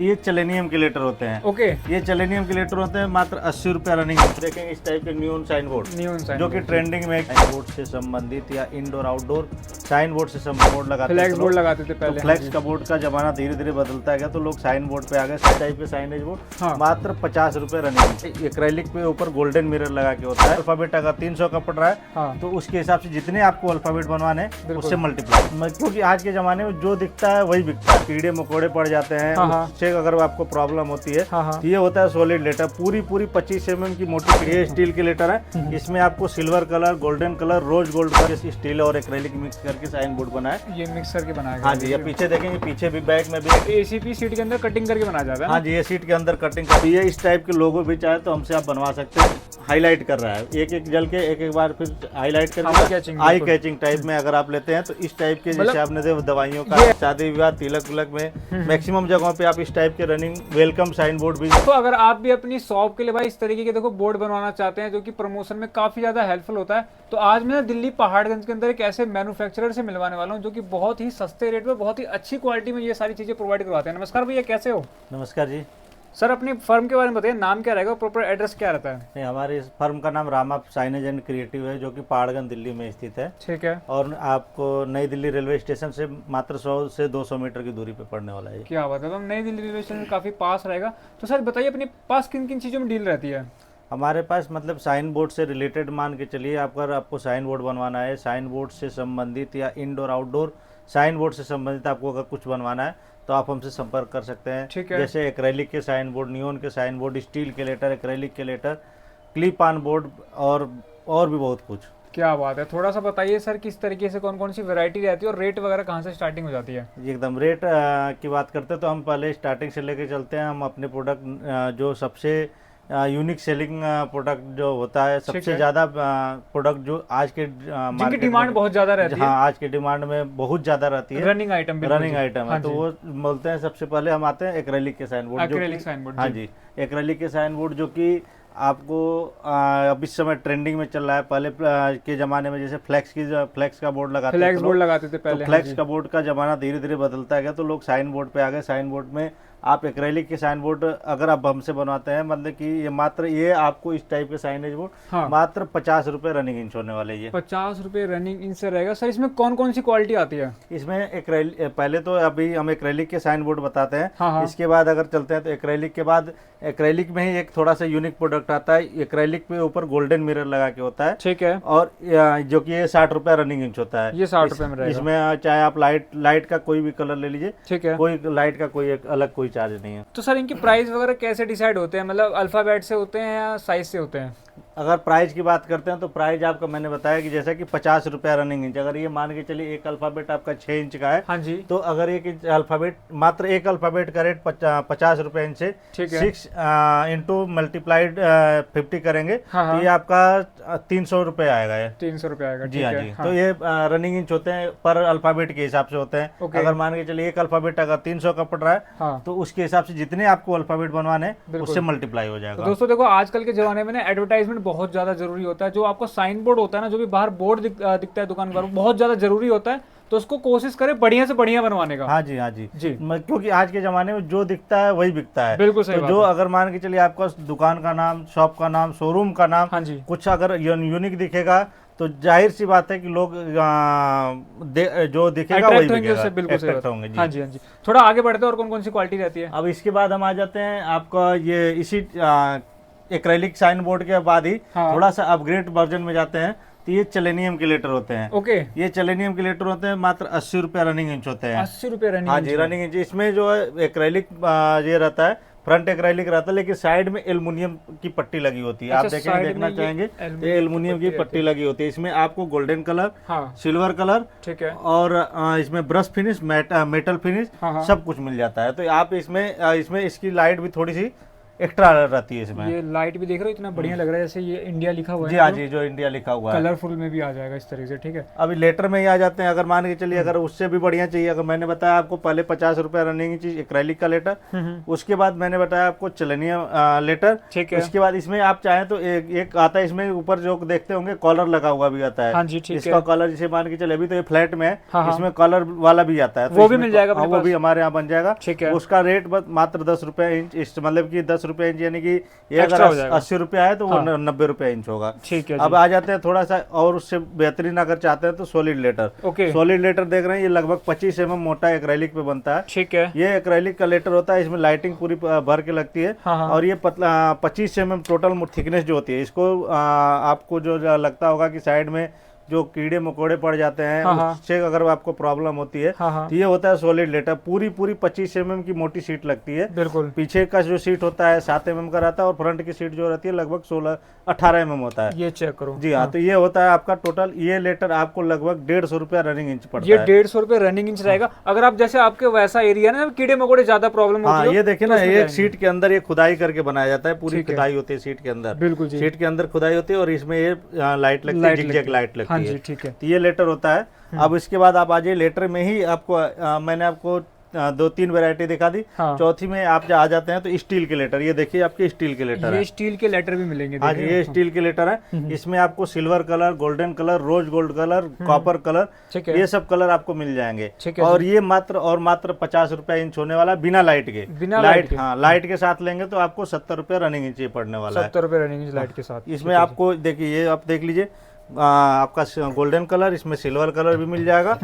ये चलेनियम के लेटर होते हैं। ओके, ये चलेनियम के लेटर होते हैं, मात्र 80 रुपया रनिंग। देखेंगे इस टाइप के न्यून साइन बोर्ड, न्यून साइन जो कि ट्रेंडिंग में साइन बोर्ड से संबंधित या इंडोर आउटडोर साइन बोर्ड से बोर्ड लगाते थे। फ्लैक्स बोर्ड लगाते थे तो पहले। फ्लैक्स का बोर्ड का जमाना धीरे धीरे बदलता गया, तो लोग साइन बोर्ड पे आ गए। इस टाइप के साइनेज बोर्ड हाँ। मात्र 50 रुपये रनिंग। एक्रेलिक पे ऊपर गोल्डन मिरर लगा के होता है। अल्फाबेट अगर 300 का पड़ रहा है हाँ। तो उसके हिसाब से जितने आपको अल्फाबेट बनवाने उससे मल्टीप्लाई, क्योंकि आज के जमाने में जो दिखता है वही बिकता है। कीड़े मकोड़े पड़ जाते हैं, हाँ। उससे अगर आपको प्रॉब्लम होती है। हाँ। ये होता है सॉलिड लेटर, पूरी 25 mm की मोटी। ये स्टील के लेटर है, इसमें आपको silver colour, golden colour, rose gold का स्टील और एक्रेलिक मिक्स करके साइन बोर्ड बना है। ये मिक्स करके बनाया गया। हाँ जी, ये पीछे देखेंगे, पीछे भी बैक में भी एसीपी सीट के अंदर कटिंग करके बनाया जाता है। हाँ जी, ये सीट के अंदर कटिंग कर। ये इस टाइप के लोगो भी चाहे तो हमसे आप बनवा सकते हैं। हाईलाइट कर रहा है, एक एक जल के एक बार फिर हाईलाइट करके आई कैचिंग टाइप में अगर आप लेते हैं तो इस टाइप के, जैसे आपने देखो दवाइयों का, शादी विवाह, तिलक विलक में मैक्सिमम जगहों पे आप इस टाइप के रनिंग वेलकम साइन बोर्ड भी। तो अगर आप भी अपनी शॉप के लिए भाई इस तरीके के देखो बोर्ड बनवाना चाहते हैं जो कि प्रमोशन में काफी ज्यादा हेल्पफुल होता है, तो आज मैं दिल्ली पहाड़गंज के अंदर एक ऐसे मैन्युफैक्चरर से मिलवाने वाला हूँ जो कि बहुत ही सस्ते रेट में बहुत ही अच्छी क्वालिटी में ये सारी चीजें प्रोवाइड करवाते हैं। नमस्कार भैया, कैसे हो? नमस्कार जी। सर, अपनी फर्म के बारे में बताइए, नाम क्या रहेगा, प्रॉपर एड्रेस क्या रहता है? नहीं, हमारे इस फर्म का नाम रामा साइनेज एंड क्रिएटिव है, जो कि पहाड़गंज दिल्ली में स्थित है। ठीक है। और आपको नई दिल्ली रेलवे स्टेशन से मात्र 100 से 200 मीटर की दूरी पे पड़ने वाला है। क्या बात है, तो नई दिल्ली रेलवे स्टेशन काफी पास रहेगा। तो सर बताइए, अपने पास किन किन चीजों में डील रहती है? हमारे पास मतलब साइन बोर्ड से रिलेटेड मान के चलिए, अगर आपको साइन बोर्ड बनवाना है, साइन बोर्ड से संबंधित या इंडोर आउटडोर साइन बोर्ड से संबंधित आपको अगर कुछ बनवाना है तो आप हमसे संपर्क कर सकते हैं। ठीक है। जैसे एक्रेलिक के साइन बोर्ड, नियोन के साइन बोर्ड, स्टील के लेटर, एक्रेलिक के लेटर, क्लिप ऑन बोर्ड और भी बहुत कुछ। क्या बात है, थोड़ा सा बताइए सर, किस तरीके से कौन कौन सी वैरायटी रहती है और रेट वगैरह कहाँ से स्टार्टिंग हो जाती है? एकदम रेट की बात करते हैं तो हम पहले स्टार्टिंग से लेके चलते हैं। हम अपने प्रोडक्ट जो सबसे यूनिक सेलिंग प्रोडक्ट जो होता है, सबसे ज़्यादा प्रोडक्ट जो आज के जिनकी डिमांड बहुत ज़्यादा रहती है। हाँ, आज के डिमांड में बहुत ज़्यादा रहती है, रनिंग आइटम है। तो वो बोलते हैं, सबसे पहले हम आते हैं एक्रेलिक के sign board. Acrylic sign board, हाँ जी, एक्रेलिक के साइन बोर्ड जो कि आपको अब इस समय ट्रेंडिंग में चल रहा है। पहले के ज़माने में जैसे फ्लैक्स का बोर्ड लगाते थे पहले। तो फ्लैक्स का बोर्ड का ज़माना धीरे धीरे बदलता गया, तो लोग साइन बोर्ड पे आ गए। साइन बोर्ड में आप एक्रेलिक के साइन बोर्ड अगर आप हमसे बनवाते हैं, मतलब कि ये आपको इस टाइप के साइनेज बोर्ड मात्र 50 रुपये रनिंग इंच होने वाले। ये 50 रुपये रनिंग इंच से रहेगा। सर, इसमें कौन कौन सी क्वालिटी आती है? इसमें पहले तो अभी हम एक्रेलिक के साइन बोर्ड बताते हैं। हाँ। इसके बाद अगर चलते हैं तो एक्रेलिक के बाद एक्रेलिक में ही एक थोड़ा सा यूनिक प्रोडक्ट आता है। एक्रेलिक पे ऊपर गोल्डन मिरर लगा के होता है। ठीक है। और जो कि ये 60 रुपये रनिंग इंच होता है। ये 60 रुपये में रहेगा। इसमें चाहे आप लाइट का कोई भी कलर ले लीजिए। ठीक है। कोई लाइट का कोई अलग कोई चार्ज नहीं है। तो सर, इनकी प्राइस वगैरह कैसे डिसाइड होते हैं? मतलब अल्फाबेट से होते हैं या साइज से होते हैं? अगर प्राइस की बात करते हैं तो प्राइस आपका मैंने बताया कि जैसा कि 50 रुपया रनिंग इंच। अगर ये मान के चलिए एक अल्फाबेट आपका 6 इंच का है। हाँ जी। तो अगर एक अल्फाबेट, मात्र एक अल्फाबेट का रेट 50 रुपये इंच से 6 इंटू मल्टीप्लाइड 50 करेंगे। तो ये आपका 300 रुपये आएगा। ये 300 रुपये आएगा। जी हाँ जी। तो ये रनिंग इंच होते हैं, पर अल्फाबेट के हिसाब से होते हैं। अगर मान के चलिए एक अल्फाबेट अगर 300 का पड़ रहा है तो उसके हिसाब से जितने आपको अल्फाबेट बनवाने उससे मल्टीप्लाई हो जाएगा। दोस्तों देखो, आजकल के जमाने में ना एडवर्टाइजमेंट बहुत ज्यादा जरूरी होता है। जो आपका साइन बोर्ड होता है ना, जो भी बाहर बोर्ड दिखता है दुकान पर, बहुत ज्यादा जरूरी होता है। तो उसको कोशिश करें बढ़िया से बढ़िया बनवाने का। हाँ जी क्योंकि आज के जमाने में जो दिखता है वही बिकता है। बिल्कुल सही तो जो अगर मान के चलिए आपका दुकान का नाम, शॉप का नाम, शोरूम का नाम, हाँ जी, कुछ अगर यूनिक दिखेगा तो जाहिर सी बात है कि लोग जो दिखेगा वही बिकेगा। बिल्कुल सही बात होंगे। हाँ जी। थोड़ा आगे बढ़ते हैं, और कौन कौन सी क्वालिटी रहती है? अब इसके बाद हम आ जाते हैं आपका ये इसी एक्रेलिक साइन बोर्ड के बाद ही थोड़ा सा अपग्रेड वर्जन में जाते हैं। तो ये चलेनियम के लेटर होते हैं। ओके। ये चलेनियम के लेटर होते हैं, मात्र 80 रुपये रनिंग इंच होते हैं। 80 रुपये रनिंग? हाँ जी, रनिंग इंच। इसमें जो है एक्रेलिक ये रहता है, फ्रंट एक्रेलिक रहता है, लेकिन साइड में एल्युमिनियम की पट्टी लगी होती है। आप देखना चाहेंगे तो एल्युमिनियम की पट्टी लगी होती है। इसमें आपको गोल्डन कलर, सिल्वर कलर, ठीक है, और इसमें ब्रश फिनिश, मेटल फिनिश सब कुछ मिल जाता है। तो आप इसमें इसकी लाइट भी थोड़ी सी एक्स्ट्रा रहती है इसमें। ये लाइट भी देख रहे हो इतना बढ़िया लग रहा है, जैसे ये इंडिया लिखा हुआ है। जी हाँ जी, जो इंडिया लिखा हुआ है कलरफुल में भी आ जाएगा इस तरीके से, ठीक है। अभी लेटर में ही आ जाते हैं। अगर मान के चलिए अगर उससे भी बढ़िया चाहिए, अगर मैंने बताया आपको पहले 50 रुपया रनिंग चीज एक्रेलिक का लेटर, उसके बाद मैंने बताया आपको चलनियम लेटर, ठीक है। उसके बाद इसमें आप चाहें तो एक आता है, इसमें ऊपर जो देखते होंगे कॉलर लगा हुआ भी आता है। हाँ जी, ठीक है। इसका कॉलर जैसे मान के चले अभी तो ये फ्लैट में है, हाँ, इसमें कॉलर वाला भी आता है, तो वो भी मिल जाएगा, वो भी हमारे यहाँ बन जाएगा। ठीक है। उसका रेट मात्र 10 रुपए इंच, मतलब की 10 रुपए इंच, यानी कि ये एक्स्ट्रा हो अगर जाएगा। 80 रुपया है तो वो 90 रुपया इंच होगा। ठीक है। अब आ जाते हैं थोड़ा सा और उससे बेहतरीन अगर चाहते हैं तो solid letter. Okay. Solid letter देख रहे हैं, ये लगभग 25 mm मोटा एक्रेलिक पे बनता है। ठीक है। ये एक्रेलिक का लेटर होता है, इसमें लाइटिंग पूरी भर के लगती है। हाँ। और ये पतला 25 mm टोटल थिकनेस जो होती है, इसको आपको जो लगता होगा कि साइड में जो कीड़े मकोड़े पड़ जाते हैं, उससे अगर आपको प्रॉब्लम होती है तो ये होता है सॉलिड लेटर। पूरी 25 mm की मोटी सीट लगती है। बिल्कुल। पीछे का जो सीट होता है 7 mm का रहता है, और फ्रंट की सीट जो रहती है लगभग 18 mm होता है। ये चेक करो। जी हाँ, तो ये होता है आपका टोटल। ये लेटर आपको लगभग 150 रुपया रनिंग इंच पड़ता है। ये 150 रुपए रनिंग इंच रहेगा। अगर आप जैसे आपके वैसा एरिया ना कीड़े मकोड़े ज्यादा प्रॉब्लम होती है, ये देखिए ना, एक सीट के अंदर ये खुदाई करके बनाया जाता है, पूरी खुदाई होती है सीट के अंदर। बिल्कुल जी। सीट के अंदर खुदाई होती है और इसमें ये लाइट लगती है, जिगजैग लाइट लगती है। ठीक है। ये लेटर होता है। अब इसके बाद आप आ जाइए, लेटर में ही आपको मैंने आपको 2-3 वैरायटी दिखा दी। चौथी में आप आ जाते हैं तो स्टील के लेटर। ये देखिए आपके स्टील के लेटर ये स्टील के लेटर भी मिलेंगे। हाँ जी, ये स्टील के लेटर है। इसमें आपको silver colour, golden colour, rose gold colour, copper colour, ये सब कलर आपको मिल जाएंगे। और ये मात्र 50 रुपया इंच होने वाला, बिना लाइट के। बिना लाइट के? हाँ, लाइट के साथ लेंगे तो आपको 70 रुपया रनिंग इंच पड़ने वाला है। 70 रुपये रनिंग इंच लाइट के साथ। इसमें आपको देखिए, ये आप देख लीजिए, आपका गोल्डन कलर, इसमें सिल्वर कलर भी मिल जाएगा।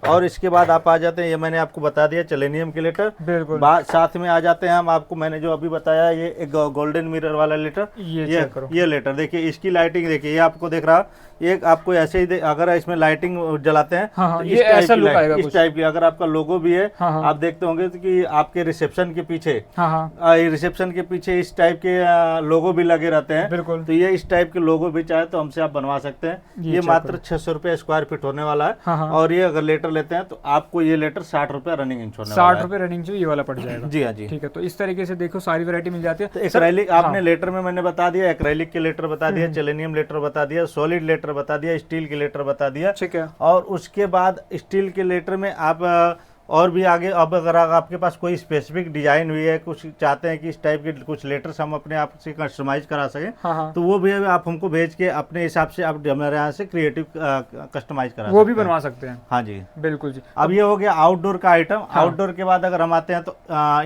और इसके बाद आप आ जाते हैं, ये मैंने आपको बता दिया चलेनियम के लेटर। बिल्कुल। साथ में आ जाते हैं हम, आपको मैंने जो अभी बताया, ये एक गोल्डन मिरर वाला लेटर। ये लेटर देखिए, इसकी लाइटिंग देखिए, ये आपको दिख रहा, एक आपको ऐसे ही अगर इसमें लाइटिंग जलाते हैं तो ये ऐसा लुक आएगा इस टाइप की। अगर आपका लोगो भी है, आप देखते होंगे कि आपके रिसेप्शन के पीछे, रिसेप्शन के पीछे इस टाइप के लोगो भी लगे रहते हैं। बिल्कुल। तो ये इस टाइप के लोगो भी चाहे तो हमसे आप बनवा सकते हैं। ये मात्र 600 रुपए स्क्वायर फीट होने वाला है। और ये अगर लेटर लेते हैं तो आपको ये लेटर 60 रुपए रनिंग इंच होने वाला है। 60 रुपए रनिंग इंच ये वाला पड़ जाएगा। जी हाँ जी, ठीक है। तो इस तरीके से देखो सारी वैरायटी मिल जाती है। तो एक्रेलिक आपने लेटर में मैंने बता दिया, एक्रेलिक के लेटर बता दिया, चेलेनियम लेटर बता दिया, सॉलिड लेटर बता दिया, स्टील के लेटर बता दिया। ठीक है। और उसके बाद स्टील के लेटर में आप और भी आगे, अब अगर आपके पास कोई स्पेसिफिक डिजाइन हुई है, कुछ चाहते हैं कि इस टाइप के कुछ लेटर्स हम अपने आप से कस्टमाइज करा सकें, तो वो भी आप हमको भेज के अपने हिसाब से आप हमारे यहाँ से क्रिएटिव कस्टमाइज करा वो भी बनवा सकते हैं। हाँ जी, बिल्कुल जी। अब ये हो गया आउटडोर का आइटम। आउटडोर के बाद अगर हम आते हैं तो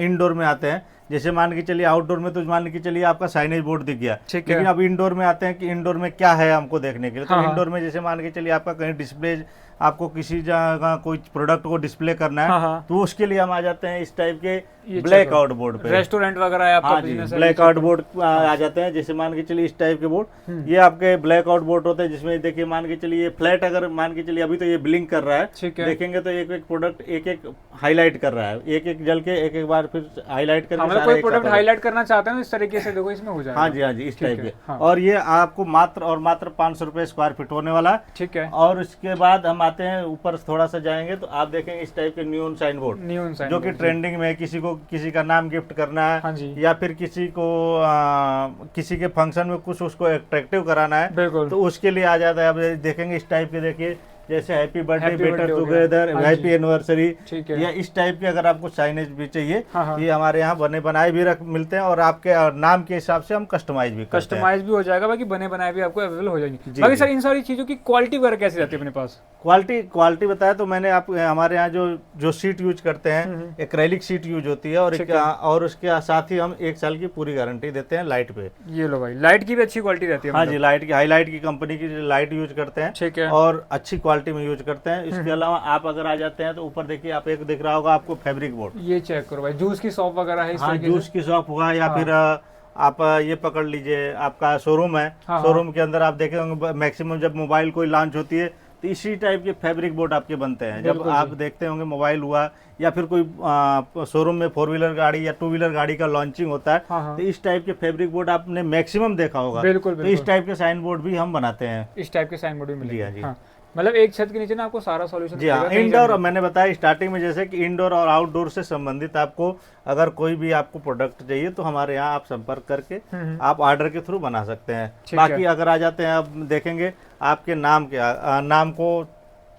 इनडोर में आते हैं। जैसे मान के चलिए आउटडोर में तो मान के चलिए आपका साइनेज बोर्ड दिख गया, लेकिन अब इंडोर में आते हैं कि इंडोर में क्या है हमको देखने के लिए। तो इंडोर में जैसे मान के चलिए आपका कहीं डिस्प्ले, आपको किसी जगह कोई प्रोडक्ट को डिस्प्ले करना है, तो उसके लिए हम आ जाते हैं इस टाइप के ब्लैक आउट बोर्ड पे। रेस्टोरेंट वगैरह है आपका बिजनेस है, ब्लैक आउट बोर्ड आ जाते हैं। जैसे मान के चलिए इस टाइप के बोर्ड, ये आपके ब्लैक आउट बोर्ड होते हैं, जिसमें देखिए मान के चलिए फ्लैट, अगर मान के चलिए अभी तो ये ब्लिंक कर रहा है, देखेंगे तो एक एक प्रोडक्ट एक एक हाईलाइट कर रहा है, एक एक जल के एक एक बार फिर हाईलाइट करके कोई प्रोडक्ट हाईलाइट करना चाहते हैं इस तरीके से, देखो इसमें हो जाएगा। हाँ जी, हाँ जी, इस टाइप के। और ये आपको मात्र 500 रुपए स्क्वायर फीट होने वाला है। ठीक है। और उसके बाद हम आते हैं ऊपर थोड़ा सा जाएंगे तो आप देखेंगे इस टाइप के न्यून साइन बोर्ड, जो कि ट्रेंडिंग में, किसी को किसी का नाम गिफ्ट करना है, या फिर किसी को किसी के फंक्शन में कुछ उसको अट्रैक्टिव कराना है, तो उसके लिए आ जाता है। अब देखेंगे इस टाइप के, देखिए जैसे happy birthday, better together, happy anniversary, या इस टाइप के अगर आपको साइनेज भी चाहिए, ये हमारे यहाँ बने बनाए भी मिलते हैं। और आपके नाम के हिसाब से हम कस्टमाइज भी हो जाएगा, बाकी बने बनाए भी आपको अवेलेबल हो जाएंगे। बाकी सर इन सारी चीजों की क्वालिटी वगैरह कैसी रहती है अपने पास? क्वालिटी बताया तो मैंने आप, हमारे यहाँ जो सीट यूज करते हैं, एक्रेलिक सीट यूज होती है। और उसके साथ ही हम 1 साल की पूरी गारंटी देते हैं लाइट पे। ये लो भाई, लाइट की भी अच्छी क्वालिटी रहती है। हाँ जी, लाइट की, हाईलाइट की कंपनी की लाइट यूज करते हैं। ठीक है। और अच्छी क्वालिटी में यूज करते हैं। इसके अलावा आप अगर आ जाते हैं तो ऊपर देखिए, आप एक दिख रहा होगा आपको फैब्रिक बोर्ड, ये चेक करो भाई, जूस की शॉप वगैरह है। हाँ, जूस की शॉप हुआ, या फिर आप ये पकड़ लीजिए, आपका शोरूम है, शोरूम के अंदर आप देखे होंगे मैक्सिमम जब मोबाइल कोई लॉन्च होती है तो इसी टाइप के फैब्रिक बोर्ड आपके बनते हैं। जब आप देखते होंगे मोबाइल हुआ, या फिर कोई शोरूम में 4 व्हीलर गाड़ी या 2 व्हीलर गाड़ी का लॉन्चिंग होता है, तो इस टाइप के फैब्रिक बोर्ड आपने मैक्सिमम देखा होगा। बिल्कुल। तो इस टाइप के साइन बोर्ड भी हम बनाते हैं। इस टाइप के साइन बोर्ड भी मिलेंगे। जी हाँ जी। मतलब एक छत के नीचे ना आपको सारा सॉल्यूशन। जी हाँ, इंडोर मैंने बताया स्टार्टिंग में जैसे कि इंडोर और आउटडोर से संबंधित आपको अगर कोई भी आपको प्रोडक्ट चाहिए तो हमारे यहाँ आप संपर्क करके आप ऑर्डर के थ्रू बना सकते हैं। बाकी अगर आ जाते हैं, अब देखेंगे आपके नाम के नाम को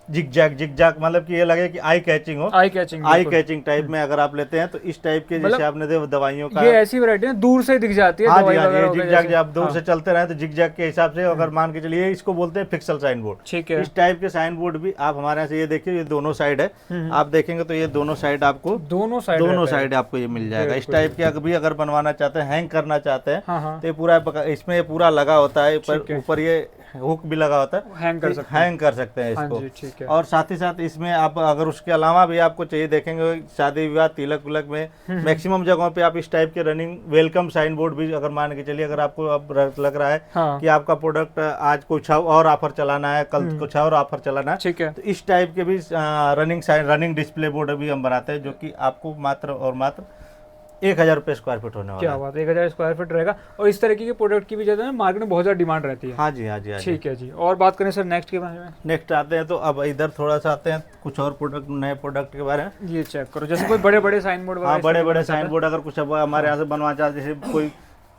जिग जैग मतलब कि ये लगे कि आई कैचिंग टाइप में अगर आप लेते हैं तो इस टाइप के जैसे आपने दवाइयों का, ये ऐसी वैरायटी है दूर से दिख जाती है। हाँ जी हाँ जी, जिग जैग आप दूर से चलते रहे तो जिग जैग के हिसाब से अगर मान के चलिए, इसको बोलते हैं फिक्सल साइन बोर्ड। ठीक है, इस टाइप के साइन बोर्ड भी आप हमारे यहाँ से, ये देखिए ये दोनों साइड है, आप देखेंगे तो ये दोनों साइड आपको दोनों साइड आपको ये मिल जाएगा। इस टाइप के भी अगर बनवाना चाहते हैं, हैंग करना चाहते हैं तो ये पूरा इसमें पूरा लगा होता है, ऊपर ये हुक भी लगा होता है, हैंग कर सकते हैं इसको। और साथ ही साथ इसमें आप अगर उसके अलावा भी आपको चाहिए, देखेंगे शादी विवाह तिलक विलक में मैक्सिमम जगहों पे आप इस टाइप के रनिंग वेलकम साइन बोर्ड भी अगर मान के चलिए, अगर आपको अब लग रहा है कि आपका प्रोडक्ट आज कुछ और ऑफर चलाना है, कल कुछ और ऑफर चलाना है, तो इस टाइप के भी रनिंग डिस्प्ले बोर्ड भी हम बनाते हैं, जो कि आपको मात्र और मात्र 1000 रुपये स्क्वायर फीट होने वाला। क्या बात है, 1000 स्क्वायर फीट रहेगा। और इस तरीके के प्रोडक्ट की भी ज्यादा मार्केट में बहुत ज्यादा डिमांड रहती है। हाँ जी हाँ जी हाँ जी। ठीक है जी। और बात करें सर नेक्स्ट के बारे में। नेक्स्ट आते हैं तो अब इधर थोड़ा सा आते हैं कुछ और प्रोडक्ट, नए प्रोडक्ट के बारे में। ये चेक करो, जैसे कोई बड़े बड़े साइन बोर्ड। हाँ, बड़े साइन बोर्ड अगर कुछ हमारे यहाँ से बनवा चाहते, जैसे कोई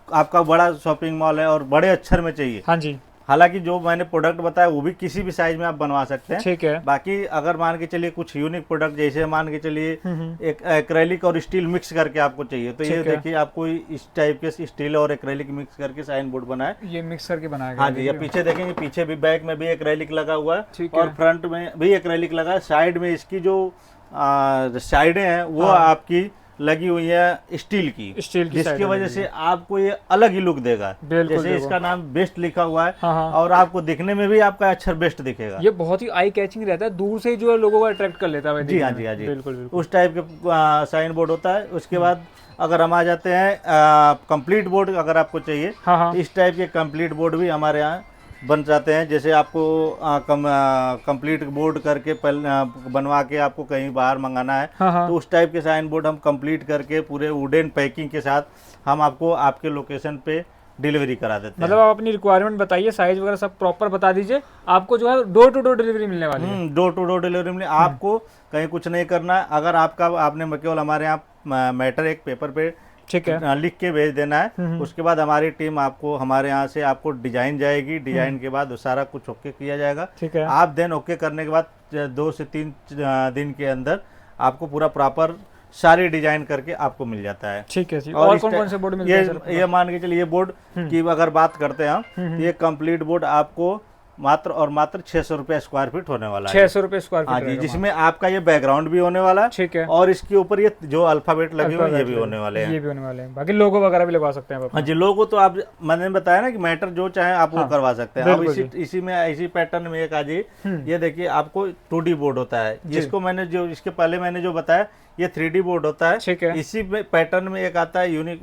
आपका बड़ा शॉपिंग मॉल है और बड़े अक्षर में चाहिए। हाँ जी। हालांकि जो मैंने प्रोडक्ट बताया वो भी किसी भी साइज में आप बनवा सकते हैं। ठीक है। बाकी अगर मान के चलिए कुछ यूनिक प्रोडक्ट, जैसे मान के चलिए एक एक्रेलिक और स्टील मिक्स करके आपको चाहिए, तो ये देखिए आपको इस टाइप के स्टील और एक्रेलिक मिक्स करके साइन बोर्ड बना है, ये मिक्स करके बनाया गया। हाँ जी। या पीछे देखेंगे, पीछे भी बैक में भी एक्रेलिक लगा हुआ है और फ्रंट में भी एक्रेलिक लगा है। साइड में इसकी जो साइडें हैं वो आपकी लगी हुई है स्टील की, जिसकी वजह से आपको ये अलग ही लुक देगा। जैसे इसका नाम बेस्ट लिखा हुआ है और आपको दिखने में भी आपका अक्षर बेस्ट दिखेगा। ये बहुत ही आई कैचिंग रहता है, दूर से जो है लोगों को अट्रैक्ट कर लेता है। जी हाँ जी हाँ जी, बिल्कुल उस टाइप के साइन बोर्ड होता है। उसके बाद अगर हम आ जाते हैं कंप्लीट बोर्ड, अगर आपको चाहिए इस टाइप के कंप्लीट बोर्ड भी हमारे यहाँ बन जाते हैं। जैसे आपको कंप्लीट बोर्ड करके बनवा के आपको कहीं बाहर मंगाना है, तो उस टाइप के साइन बोर्ड हम कंप्लीट करके पूरे वुडन पैकिंग के साथ हम आपको आपके लोकेशन पे डिलीवरी करा देते हैं। मतलब आप अपनी रिक्वायरमेंट बताइए, साइज वगैरह सब प्रॉपर बता दीजिए, आपको जो है डोर टू डोर डिलीवरी मिलने वाली है। डोर टू डोर डिलीवरी मिले, आपको कहीं कुछ नहीं करना है। अगर आपने केवल हमारे यहाँ मैटर एक पेपर पे ठीक है लिख के भेज देना है, उसके बाद हमारी टीम आपको हमारे यहाँ से आपको डिजाइन जाएगी, डिजाइन के बाद सारा कुछ ओके किया जाएगा। ठीक है। आप देन ओके करने के बाद 2 से 3 दिन के अंदर आपको पूरा प्रॉपर सारी डिजाइन करके आपको मिल जाता है। ठीक है। और कौन से बोर्ड मिलते हैं? ये मान के चलिए, ये बोर्ड की अगर बात करते हैं हम, ये कंप्लीट बोर्ड आपको मात्र और मात्र 600 रुपये स्क्वायर फीट होने वाला है। 600 रुपये स्क्वायर फीट, हाँ जी, जिसमें आपका ये बैकग्राउंड भी होने वाला है। ठीक है। और इसके ऊपर ये जो अल्फाबेट लगे हुए ये भी होने वाले हैं, ये भी होने वाले हैं। बाकी लोगो वगैरह भी लगवा सकते हैं। हाँ जी, लोगो तो आप, मैंने बताया ना कि मैटर जो चाहे आप वो करवा सकते हैं। अब इसी पैटर्न में एक आ जाइए, ये देखिए आपको 2D बोर्ड होता है, जिसको मैंने इसके पहले मैंने जो बताया ये 3D बोर्ड होता है। ठीक है। इसी पैटर्न में एक आता है यूनिक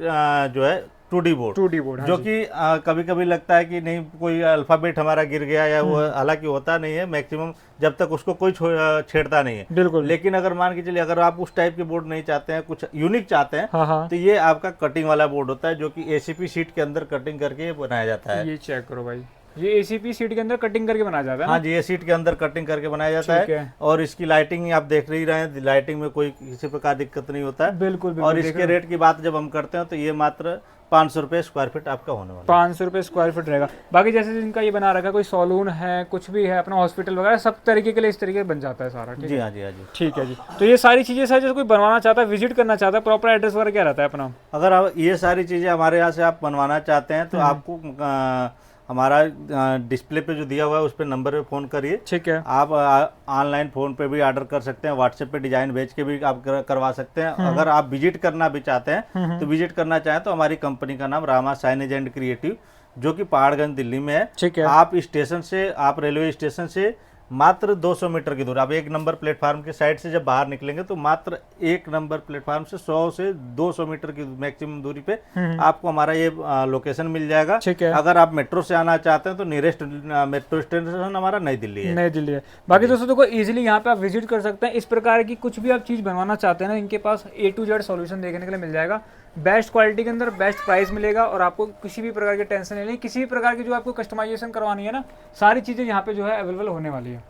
जो है 2D बोर्ड, जो कि कभी कभी लगता है कि नहीं कोई अल्फाबेट हमारा गिर गया या वो, हालांकि होता नहीं है मैक्सिमम, जब तक उसको कोई छेड़ता नहीं है। बिल्कुल। लेकिन अगर मान के चलिए अगर आप उस टाइप के बोर्ड नहीं चाहते हैं, कुछ यूनिक चाहते हैं, तो ये आपका कटिंग वाला बोर्ड होता है, जो कि ACP शीट के अंदर कटिंग करके बनाया जाता है। ये चेक करो भाई, ये ACP शीट के अंदर कटिंग करके बनाया जाता है। हाँ जी, ये शीट के अंदर कटिंग करके बनाया जाता है। और इसकी लाइटिंग आप देख ही रहे हैं, लाइटिंग में कोई किसी प्रकार दिक्कत नहीं होता है। बिल्कुल। और इसके रेट की बात जब हम करते हैं तो ये मात्र 500 रुपये स्क्वायर फीट आपका होने वाला है। 500 रुपये स्क्वायर फीट रहेगा। बाकी जैसे जिनका ये बना रखा है, कोई सैलून है, कुछ भी है, अपना हॉस्पिटल वगैरह, सब तरीके के लिए इस तरीके बन जाता है सारा। जी हाँ जी हाँ जी। ठीक है जी। तो ये सारी चीजें सर, जैसे कोई बनवाना चाहता है, विजिट करना चाहता है, प्रॉपर एड्रेस वगैरह क्या रहता है अपना? अगर आप ये सारी चीजें हमारे यहाँ से आप बनवाना चाहते हैं तो आपको हमारा डिस्प्ले पे जो दिया हुआ है उस पर नंबर पे फ़ोन करिए। ठीक है। आप ऑनलाइन फ़ोन पे भी ऑर्डर कर सकते हैं, व्हाट्सएप पे डिजाइन भेज के भी आप करवा सकते हैं। अगर आप विजिट करना भी चाहते हैं तो विजिट करना चाहें तो हमारी कंपनी का नाम रामा साइनेज एंड क्रिएटिव, जो कि पहाड़गंज दिल्ली में है। ठीक है। आप स्टेशन से, आप रेलवे स्टेशन से मात्र 200 मीटर की दूर, आप 1 नंबर प्लेटफार्म के साइड से जब बाहर निकलेंगे तो मात्र 1 नंबर प्लेटफार्म से 100 से 200 मीटर की मैक्सिमम दूरी पे आपको हमारा ये लोकेशन मिल जाएगा। ठीक है। अगर आप मेट्रो से आना चाहते हैं तो नियरेस्ट मेट्रो स्टेशन हमारा नई दिल्ली है। नई दिल्ली है। बाकी दोस्तों देखो, इजीली यहाँ पे आप विजिट कर सकते हैं। इस प्रकार की कुछ भी आप चीज़ बनवाना चाहते हैं ना, इनके पास A to Z सॉल्यूशन देखने के लिए मिल जाएगा। बेस्ट क्वालिटी के अंदर बेस्ट प्राइस मिलेगा और आपको किसी भी प्रकार की टेंशन नहीं, किसी भी प्रकार की जो आपको कस्टमाइजेशन करवानी है ना, सारी चीज़ें यहाँ पे जो है अवेलेबल होने वाली है।